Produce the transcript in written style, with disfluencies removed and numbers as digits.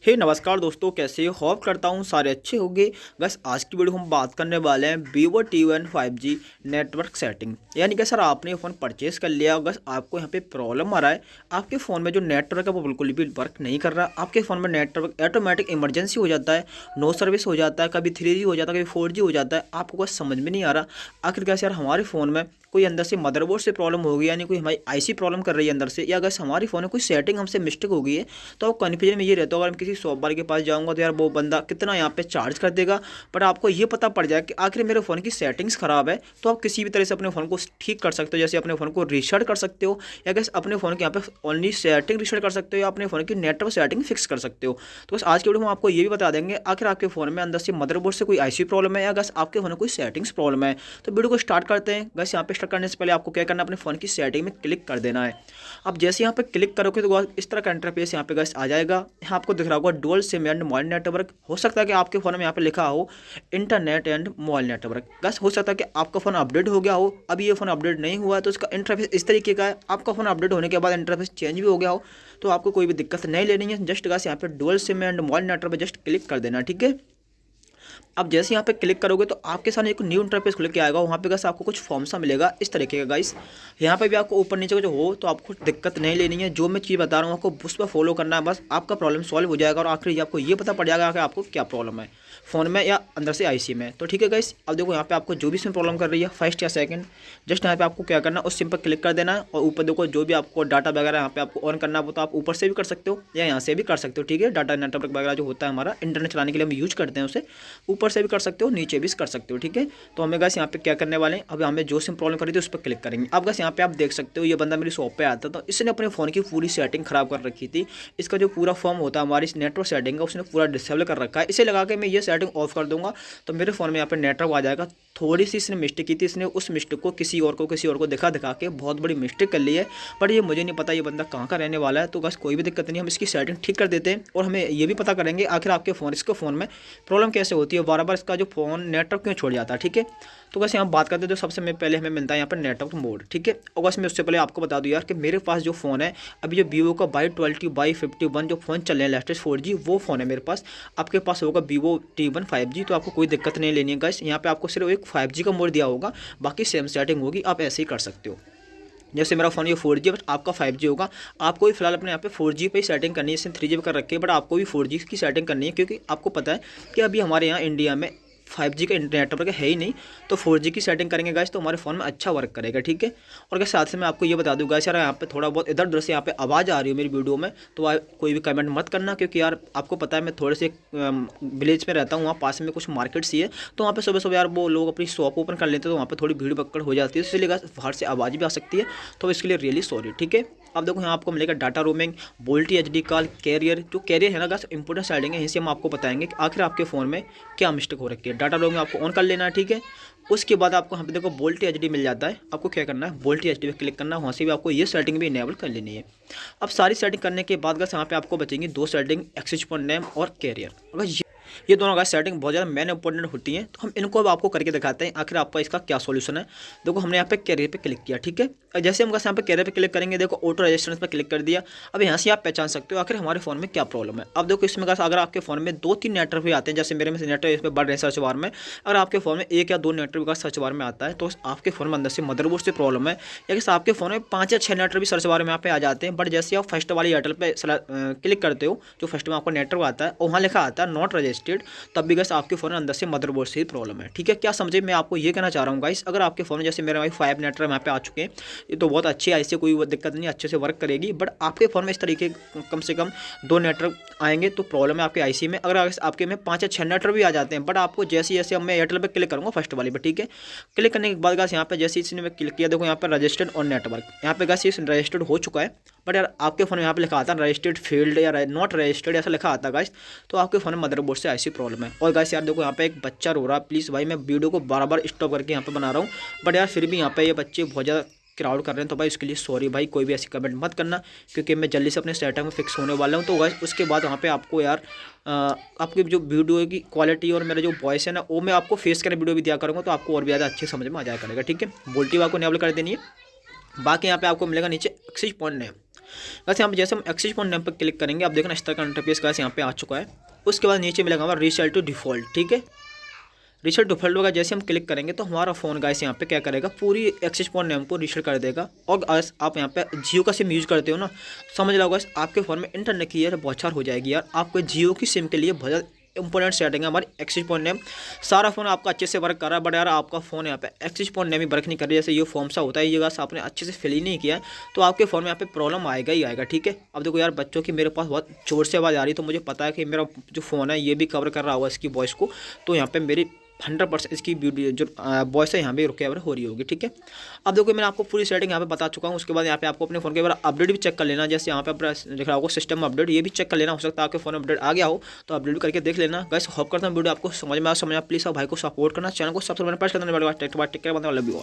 हे नमस्कार दोस्तों, कैसे हो? होप करता हूँ सारे अच्छे होंगे। बस आज की वीडियो हम बात करने वाले हैं Vivo T1 5G network setting. यानी कि सर आपने फ़ोन परचेज़ कर लिया, बस आपको यहाँ पे प्रॉब्लम आ रहा है। आपके फ़ोन में जो नेटवर्क है वो बिल्कुल भी वर्क नहीं कर रहा। आपके फ़ोन में नेटवर्क ऑटोमेटिक इमरजेंसी हो जाता है, नो सर्विस हो जाता है, कभी 3G हो जाता है, कभी 4G हो जाता है। आपको कुछ समझ में नहीं आ रहा आखिर कैसे यार हमारे फ़ोन में कोई अंदर से मदरबोर्ड से प्रॉब्लम हो गई, यानी कोई हमारी आईसी प्रॉब्लम कर रही है अंदर से, या अगर हमारी फ़ोन में कोई सेटिंग हमसे मिस्टेक हो गई है तो आप कन्फ्यूजन में ये रहता हो। अगर मैं किसी शॉप वाले के पास जाऊंगा तो यार वो बंदा कितना यहाँ पे चार्ज कर देगा, बट आपको ये पता पड़ जाए कि आखिर मेरे फ़ोन की सेटिंग्स ख़राब है तो आप किसी भी तरह से अपने फ़ोन को ठीक कर सकते हो। जैसे अपने फ़ोन को रीसेट कर सकते हो, या कैसे अपने फ़ोन के यहाँ पे ओनली सेटिंग रीसेट कर सकते हो, या अपने फ़ोन की नेटवर्क सेटिंग फिक्स कर सकते हो। तो बस आज की वीडियो में आपको ये भी बता देंगे आखिर आपके फ़ोन में अंदर से मदरबोर्ड से कोई आईसी प्रॉब्लम है, या बस आपके फ़ोन में कोई सेटिंग्स प्रॉब्लम है। तो वीडियो को स्टार्ट करते हैं। बस यहाँ पे स्टार्ट करने से पहले आपको क्या करना है, अपने फ़ोन की सेटिंग में क्लिक कर देना है। अब जैसे यहाँ पे क्लिक करोगे तो इस तरह का इंटरफेस यहाँ पे गैस आ जाएगा। यहाँ आपको दिख रहा होगा dual SIM and mobile network. हो सकता है कि आपके फ़ोन में यहाँ पे लिखा हो internet and mobile network. Gas हो सकता है कि आपका फ़ोन अपडेट हो गया हो, अभी ये फ़ोन अपडेट नहीं हुआ है तो इसका इंटरफेस इस तरीके का है। आपका फ़ोन अपडेट होने के बाद इंटरफेस चेंज भी हो गया हो तो आपको कोई भी दिक्कत नहीं लेनी है। जस्ट गैस यहाँ पे dual SIM and mobile network just click कर देना, ठीक है। अब जैसे यहाँ पे क्लिक करोगे तो आपके सामने एक न्यू इंटरफेस खुल के आएगा। वहाँ पे गाइस आपको कुछ फॉर्म सा मिलेगा इस तरीके का। गाइस यहाँ पे भी आपको ऊपर नीचे जो हो तो आपको दिक्कत नहीं लेनी है। जो मैं चीज़ बता रहा हूँ आपको उस पर फॉलो करना है, बस आपका प्रॉब्लम सॉल्व हो जाएगा और आखिर आपको ये पता पड़ जाएगा कि आपको क्या प्रॉब्लम है फ़ोन में या अंदर से आईसी में। तो ठीक है गाइस, अब देखो यहाँ पे आपको जो भी सिम प्रॉब्लम कर रही है फर्स्ट या सेकंड, जस्ट यहाँ पे आपको क्या करना है उस सिम पर क्लिक कर देना है। और ऊपर देखो जो भी आपको डाटा वगैरह यहाँ पे आपको ऑन करना है वो तो आप ऊपर से भी कर सकते हो या यहाँ से भी कर सकते हो, ठीक है। डाटा नेटवर्क वगैरह जो होता है हमारा इंटरनेट चलाने के लिए हम यूज करते हैं उसे ऊपर से भी कर सकते हो, नीचे भी कर सकते हो, ठीक है। तो हमें गाइस यहाँ पे क्या करने वाले हैं, अब हमें जो सिम प्रॉब्लम करी थी उस पर क्लिक करेंगे। अब गाइस यहाँ पे आप देख सकते हो ये बंदा मेरी शॉप पे आता तो इसने अपने फ़ोन की पूरी सेटिंग खराब कर रखी थी। इसका जो पूरा फॉर्म होता है हमारी नेटवर्क सेटिंग का उसने पूरा डिसेबल कर रखा है। इसे लगा के मैं ये सेटिंग ऑफ कर दूंगा तो मेरे फ़ोन में यहाँ पे नेटवर्क आ जाएगा। थोड़ी सी इसने मिस्टेक की थी, इसने उस मिस्टेक को किसी और को दिखा के बहुत बड़ी मिस्टेक कर ली है, बट ये मुझे नहीं पता ये बंदा कहाँ का रहने वाला है। तो बस कोई भी दिक्कत नहीं, हम इसकी सेटिंग ठीक कर देते हैं और हमें ये भी पता करेंगे आखिर आपके इसके फ़ोन में प्रॉब्लम कैसे होती है, बार बार इसका जो फ़ोन नेटवर्क क्यों छोड़ जाता है, ठीक है। तो बस यहाँ बात करते हैं तो सबसे पहले हमें मिलता है यहाँ पर नेटवर्क मोड, ठीक है। और बस मैं उससे पहले आपको बता दूँ यार कि मेरे पास जो फ़ोन है अभी जो वीवो का Y20/51 जो फ़ोन चल रहे हैं लेटेस्ट 4G वो फ़ोन है मेरे पास। आपके पास होगा Vivo T1 5G, तो आपको कोई दिक्कत नहीं लेनी है गाइस। यहाँ पे आपको सिर्फ एक 5G का मोड दिया होगा, बाकी सेम सेटिंग होगी, आप ऐसे ही कर सकते हो। जैसे मेरा फ़ोन ये 4G है बट आपका 5G होगा। आपको भी फिलहाल अपने यहाँ पे 4G पे ही सेटिंग करनी है, इसने 3G पे कर रखी है, बट आपको भी 4G की सेटिंग करनी है क्योंकि आपको पता है कि अभी हमारे यहाँ इंडिया में 5G का नेटवर्क है ही नहीं। तो 4G की सेटिंग करेंगे गाइस तो हमारे फ़ोन में अच्छा वर्क करेगा, ठीक है। और क्या साथ में मैं आपको ये बता दूँ गाइस, यार यहाँ पे थोड़ा बहुत इधर उधर से यहाँ पे आवाज़ आ रही हो मेरी वीडियो में तो कोई भी कमेंट मत करना, क्योंकि यार आपको पता है मैं थोड़े से विलेज में रहता हूँ, वहाँ पास में कुछ मार्केट्स ही है तो वहाँ पे सुबह सुबह यार वो लोग अपनी शॉप ओपन कर लेते हैं तो वहाँ पे थोड़ी भीड़ भक्कड़ हो जाती है, इसलिए गाइस बाहर से आवाज़ भी आ सकती है, तो इसके लिए रियली सॉरी, ठीक है। अब देखो यहाँ आपको मिलेगा data roaming, VoLTE HD call, carrier. जो कैरियर है ना गाइस इंपोर्टेंट सेटिंग है, यहीं से हम आपको बताएंगे कि आखिर आपके फ़ोन में क्या मिस्टेक हो रखी है। डाटा रोमिंग आपको ऑन कर लेना है, ठीक है। उसके बाद आपको यहाँ पे देखो वोल्टी एचडी मिल जाता है, आपको क्या करना है वोल्टी एचडी पे क्लिक करना है, वहाँ से भी आपको ये सेटिंग भी इनेबल कर लेनी है। अब सारी सेटिंग करने के बाद गाइस यहाँ पे आपको बचेंगी दो सेटिंग, एक्सेस पॉइंट नेम और कैरियर। अगर ये दोनों गाइस सेटिंग बहुत ज़्यादा मेन इंपॉर्टेंट होती हैं, तो हम इनको अब आपको करके दिखाते हैं आखिर आपका इसका क्या सॉल्यूशन है। देखो हमने यहाँ पे कैरियर पे क्लिक किया, ठीक है। और जैसे हम गाइस यहाँ पे कैरियर पे क्लिक करेंगे, देखो ऑटो रजिस्टेंस पे क्लिक कर दिया। अब यहाँ से आप पहचान सकते हो आखिर हमारे फ़ोन में क्या प्रॉब्लम है। अब देखो इसमें गाइस अगर आपके फ़ोन में 2-3 नेटवर्क भी आते हैं, जैसे मेरे में से नेटवर्क इसमें बढ़ रहे हैं सर्च बार में, अगर आपके फ़ोन में 1 या 2 नेटवर्क का सर्च बार में आता है तो आपके फ़ोन में अंदर से मदरबोर्ड से प्रॉब्लम है, या कि आपके फ़ोन में 5 या 6 नेटवर्क भी सर्च बार में यहाँ पे आ जाते हैं, बट जैसे आप फर्स्ट वाली एयरटेल पे क्लिक करते हो जो फर्स्ट में आपका नेटवर्क आता है और वहाँ लिखा आता है नॉट रजिस्टर्ड, तब भी गाइस आपके फ़ोन में अंदर से मदरबोर्ड से ही प्रॉब्लम है, ठीक है। क्या समझे मैं आपको ये कहना चाह रहा हूँ गाइस, अगर आपके फ़ोन में जैसे मेरे भाई 5 नेटवर्क यहाँ पे आ चुके हैं, ये तो बहुत अच्छी है, इससे कोई दिक्कत नहीं, अच्छे से वर्क करेगी, बट आपके फ़ोन में इस तरीके कम से कम 2 नेटवर्क आएंगे तो प्रॉब्लम है आपके आईसी में। अगर आपके में 5 या 6 नेटवर्क भी आ जाते हैं, बट आपको जैसे जैसे अब मैं एयरटेल पर क्लिक करूँगा फर्स्ट वाली पर, ठीक है। क्लिक करने के बाद गाइस यहाँ पे जैसे इसने मैं क्लिक किया, देखो यहाँ पर रजिस्टर्ड और नेटवर्क, यहाँ पे गाइस ये रजिस्टर्ड हो चुका है, बट यार आपके फ़ोन में यहाँ पे लिखा आता है रजिस्टर्ड फील्ड या नॉट रजिस्टर्ड ऐसा लिखा आता है गाइस, तो आपके फ़ोन में मदरबोर्ड से ऐसी प्रॉब्लम है। और गाइस यार देखो यहाँ पे एक बच्चा रो रहा है, प्लीज़ भाई मैं वीडियो को बार बार स्टॉप करके यहाँ पे बना रहा हूँ, बट यार फिर भी यहाँ पे ये बच्चे बहुत ज़्यादा क्राउड कर रहे हैं, तो भाई उसके लिए सॉरी भाई, कोई भी ऐसी कमेंट मत करना, क्योंकि मैं जल्दी से अपने सेटअप में फिक्स होने वाला हूँ। तो गाइस उसके बाद वहाँ पे आपको यार आपकी जो वीडियो की क्वालिटी और मेरा जो वॉइस है ना वो मैं आपको फेस करके वीडियो भी दिया करूँगा, तो आपको और भी ज़्यादा अच्छे समझ में आ जाया करेगा, ठीक है। वोल्टी आपको इनेबल कर देनी है। बाकी यहाँ पे आपको मिलेगा नीचे एक्सेस पॉइंट नेम, बस यहाँ पे जैसे हम एक्सेस पॉइंट नेम पर क्लिक करेंगे, आप देखना इस तरह का इंटरफेस का यहाँ पे आ चुका है। उसके बाद नीचे मिलेगा हमारा रीसेट टू डिफ़ॉल्ट, ठीक है। रीसेट डिफ़ॉल्ट होगा, जैसे हम क्लिक करेंगे तो हमारा फ़ोन गाइस यहाँ पे क्या करेगा, पूरी एक्सेस पॉइंट नेम को रीसेट कर देगा। और अगर आप यहाँ पे जियो का सिम यूज़ करते हो ना, समझ लो गाइस आपके फ़ोन में इंटरनेट की यार बौछार हो जाएगी यार। आपको जियो की सिम के लिए बहुत ज़्यादा इंपॉर्टेंट सेटिंग है हमारी एक्सेस पॉइंट नेम। सारा फ़ोन आपका अच्छे से वर्क कर रहा है, बट यार आपका फ़ोन यहाँ पे एक्सेस पॉइंट नेम ही वर्क नहीं कर रही। जैसे ये फॉर्म सा होता है, ये गाइस आपने अच्छे से फिल ही नहीं किया है तो आपके फ़ोन में यहाँ पे प्रॉब्लम आएगा ही आएगा, ठीक है। अब देखो यार बच्चों की मेरे पास बहुत जोर से आवाज़ आ रही है, तो मुझे पता है कि मेरा जो फ़ोन है ये भी कवर कर रहा होगा इसकी वॉइस को, तो यहाँ पे मेरी 100% इसकी वीडियो जो वॉइस है यहाँ पे रिकवर हो रही होगी, ठीक है। अब देखो मैंने आपको पूरी सेटिंग यहाँ पे बता चुका हूँ। उसके बाद यहाँ पे आपको अपने फ़ोन के बारे अपडेट भी चेक कर लेना। जैसे यहाँ पे अपना लिख रहा होगा सिस्टम अपडेट, ये भी चेक कर लेना। हो सकता है आपके फ़ोन अपडेट आ गया हो तो अपडेट भी करके देख लेना। गाइस होप करता हूँ वीडियो आपको समझ में प्लीज़ भाई को सपोर्ट करना, चैनल को सब्सक्राइब करना, प्रेस करना, टेक केयर, लव यू।